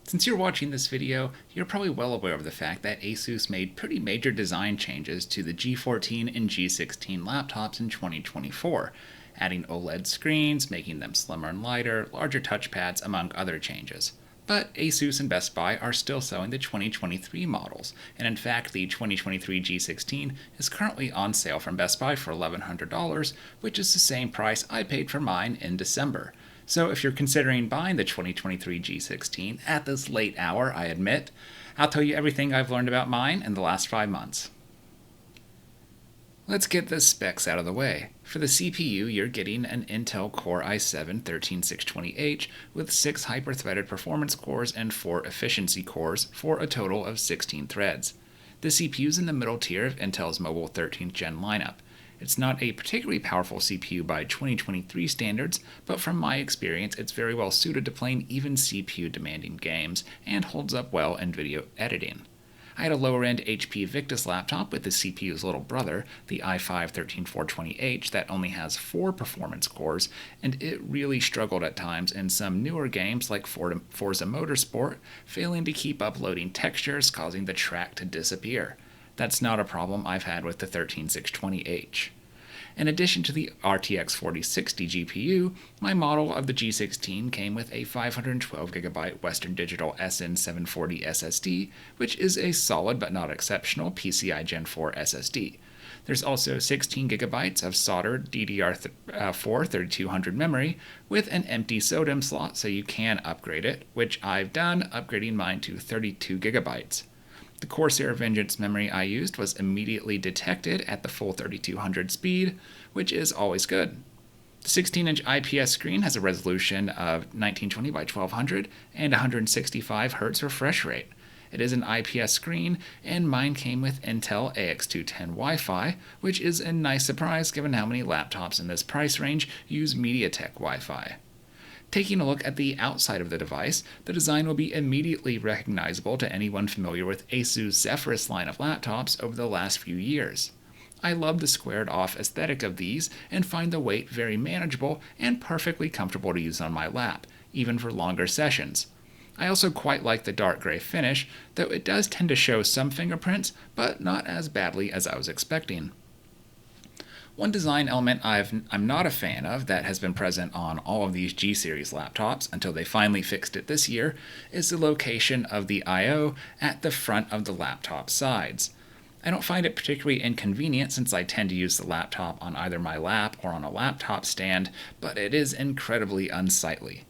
Since you're watching this video, you're probably well aware of the fact that Asus made pretty major design changes to the G14 and G16 laptops in 2024, adding OLED screens, making them slimmer and lighter, larger touchpads, among other changes. But Asus and Best Buy are still selling the 2023 models, and in fact the 2023 G16 is currently on sale from Best Buy for $1,100, which is the same price I paid for mine in December. So if you're considering buying the 2023 G16 at this late hour, I admit, I'll tell you everything I've learned about mine in the last 5 months. Let's get the specs out of the way. For the CPU, you're getting an Intel Core i7-13620H with 6 hyper-threaded performance cores and 4 efficiency cores for a total of 16 threads. The CPU's in the middle tier of Intel's mobile 13th gen lineup. It's not a particularly powerful CPU by 2023 standards, but from my experience, it's very well suited to playing even CPU-demanding games and holds up well in video editing. I had a lower-end HP Victus laptop with the CPU's little brother, the i5-13420H, that only has 4 performance cores, and it really struggled at times in some newer games like Forza Motorsport, failing to keep uploading textures, causing the track to disappear. That's not a problem I've had with the 13620H. In addition to the RTX 4060 GPU, my model of the G16 came with a 512GB Western Digital SN740 SSD, which is a solid but not exceptional PCI Gen 4 SSD. There's also 16GB of soldered DDR4 3200 memory with an empty SODIMM slot, so you can upgrade it, which I've done, upgrading mine to 32GB. The Corsair Vengeance memory I used was immediately detected at the full 3200 speed, which is always good. The 16-inch IPS screen has a resolution of 1920 by 1200 and 165 Hz refresh rate. It is an IPS screen, and mine came with Intel AX210 Wi-Fi, which is a nice surprise given how many laptops in this price range use MediaTek Wi-Fi. Taking a look at the outside of the device, the design will be immediately recognizable to anyone familiar with Asus Zephyrus line of laptops over the last few years. I love the squared-off aesthetic of these and find the weight very manageable and perfectly comfortable to use on my lap, even for longer sessions. I also quite like the dark gray finish, though it does tend to show some fingerprints, but not as badly as I was expecting. One design element I'm not a fan of that has been present on all of these G-series laptops until they finally fixed it this year is the location of the I/O at the front of the laptop sides. I don't find it particularly inconvenient since I tend to use the laptop on either my lap or on a laptop stand, but it is incredibly unsightly.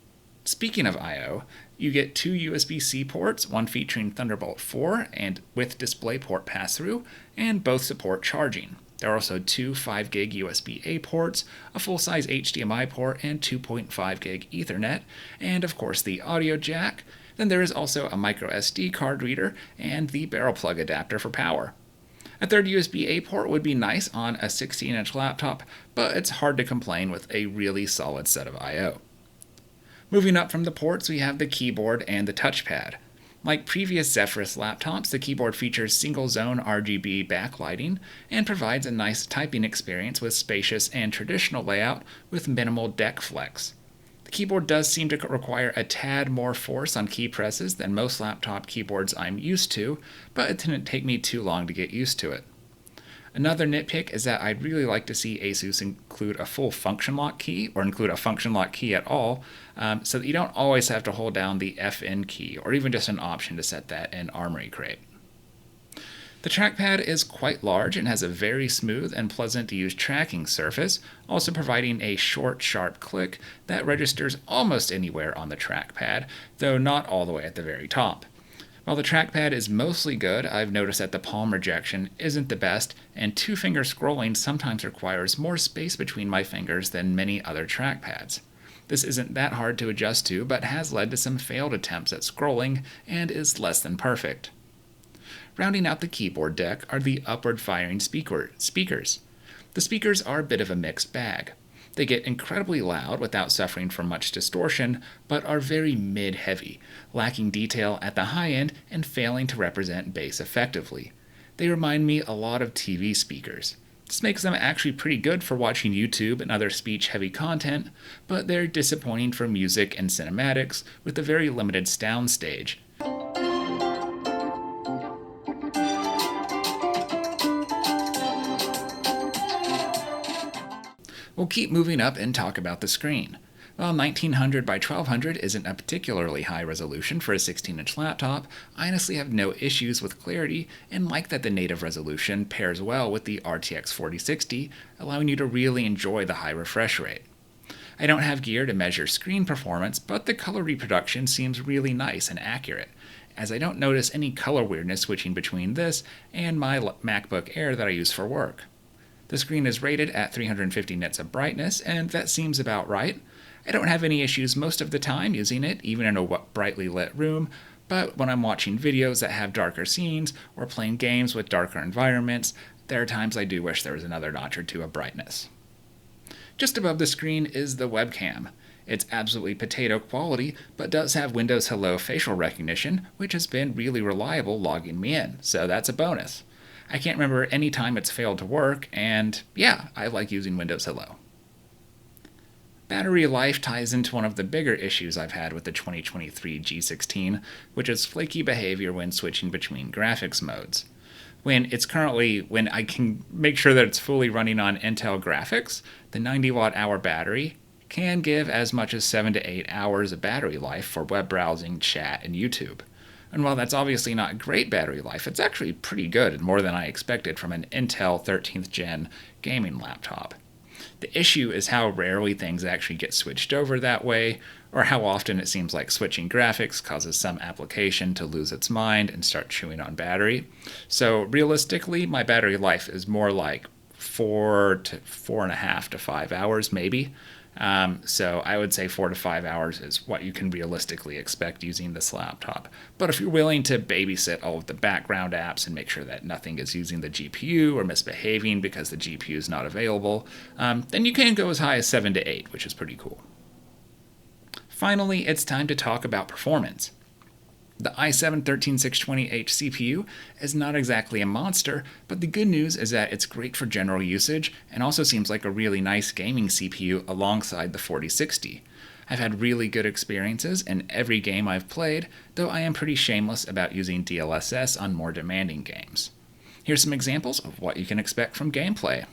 Speaking of I/O, you get 2 USB-C ports, one featuring Thunderbolt 4 and with DisplayPort pass-through, and both support charging. There are also 2 5GB USB-A ports, a full-size HDMI port, and 2.5GB Ethernet, and of course the audio jack. Then there is also a microSD card reader and the barrel plug adapter for power. A third USB-A port would be nice on a 16-inch laptop, but it's hard to complain with a really solid set of I/O. Moving up from the ports, we have the keyboard and the touchpad. Like previous Zephyrus laptops, the keyboard features single-zone RGB backlighting and provides a nice typing experience with spacious and traditional layout with minimal deck flex. The keyboard does seem to require a tad more force on key presses than most laptop keyboards I'm used to, but it didn't take me too long to get used to it. Another nitpick is that I'd really like to see Asus include a full function lock key, or include a function lock key at all, so that you don't always have to hold down the FN key, or even just an option to set that in Armory Crate. The trackpad is quite large and has a very smooth and pleasant to use tracking surface, also providing a short, sharp click that registers almost anywhere on the trackpad, though not all the way at the very top. While the trackpad is mostly good, I've noticed that the palm rejection isn't the best, and 2-finger scrolling sometimes requires more space between my fingers than many other trackpads. This isn't that hard to adjust to, but has led to some failed attempts at scrolling, and is less than perfect. Rounding out the keyboard deck are the upward-firing speakers. The speakers are a bit of a mixed bag. They get incredibly loud without suffering from much distortion, but are very mid-heavy, lacking detail at the high end and failing to represent bass effectively. They remind me a lot of TV speakers. This makes them actually pretty good for watching YouTube and other speech-heavy content, but they're disappointing for music and cinematics with a very limited sound stage. We'll keep moving up and talk about the screen. While 1900 by 1200 isn't a particularly high resolution for a 16-inch laptop, I honestly have no issues with clarity and like that the native resolution pairs well with the RTX 4060, allowing you to really enjoy the high refresh rate. I don't have gear to measure screen performance, but the color reproduction seems really nice and accurate, as I don't notice any color weirdness switching between this and my MacBook Air that I use for work. The screen is rated at 350 nits of brightness, and that seems about right. I don't have any issues most of the time using it, even in a brightly lit room, but when I'm watching videos that have darker scenes or playing games with darker environments, there are times I do wish there was another notch or two of brightness. Just above the screen is the webcam. It's absolutely potato quality, but does have Windows Hello facial recognition, which has been really reliable logging me in, so that's a bonus. I can't remember any time it's failed to work, and yeah, I like using Windows Hello. Battery life ties into one of the bigger issues I've had with the 2023 G16, which is flaky behavior when switching between graphics modes. When I can make sure that it's fully running on Intel graphics, the 90 watt-hour battery can give as much as 7 to 8 hours of battery life for web browsing, chat, and YouTube. And while that's obviously not great battery life, it's actually pretty good and more than I expected from an Intel 13th gen gaming laptop. The issue is how rarely things actually get switched over that way, or how often it seems like switching graphics causes some application to lose its mind and start chewing on battery. So realistically, my battery life is more like 4 to 4.5 to 5 hours maybe. So I would say 4 to 5 hours is what you can realistically expect using this laptop. But if you're willing to babysit all of the background apps and make sure that nothing is using the GPU or misbehaving because the GPU is not available, then you can go as high as 7 to 8, which is pretty cool. Finally, it's time to talk about performance. The i7-13620H CPU is not exactly a monster, but the good news is that it's great for general usage and also seems like a really nice gaming CPU alongside the 4060. I've had really good experiences in every game I've played, though I am pretty shameless about using DLSS on more demanding games. Here's some examples of what you can expect from gameplay.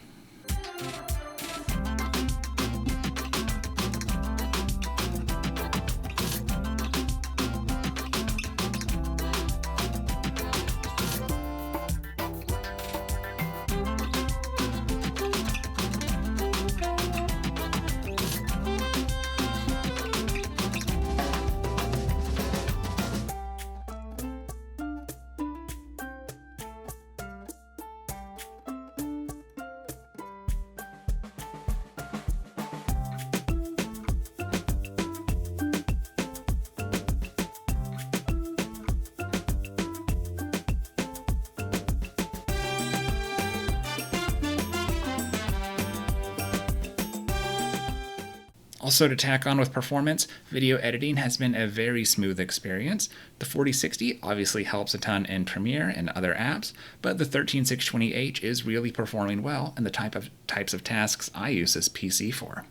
Also, to tack on with performance, video editing has been a very smooth experience. The 4060 obviously helps a ton in Premiere and other apps, but the 13620H is really performing well in the types of tasks I use this PC for.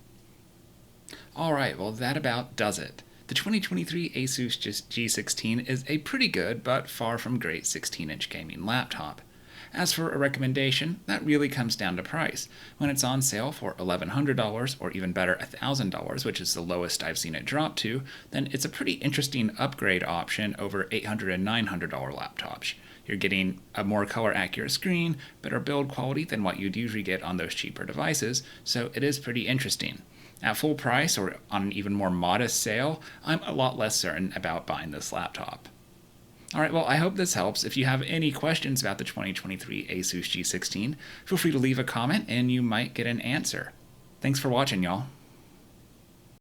Alright, well that about does it. The 2023 Asus G16 is a pretty good but far from great 16-inch gaming laptop. As for a recommendation, that really comes down to price. When it's on sale for $1,100 or even better $1,000, which is the lowest I've seen it drop to, then it's a pretty interesting upgrade option over $800 and $900 laptops. You're getting a more color accurate screen, better build quality than what you'd usually get on those cheaper devices, so it is pretty interesting. At full price or on an even more modest sale, I'm a lot less certain about buying this laptop. Alright, well, I hope this helps. If you have any questions about the 2023 Asus G16, feel free to leave a comment and you might get an answer. Thanks for watching, y'all.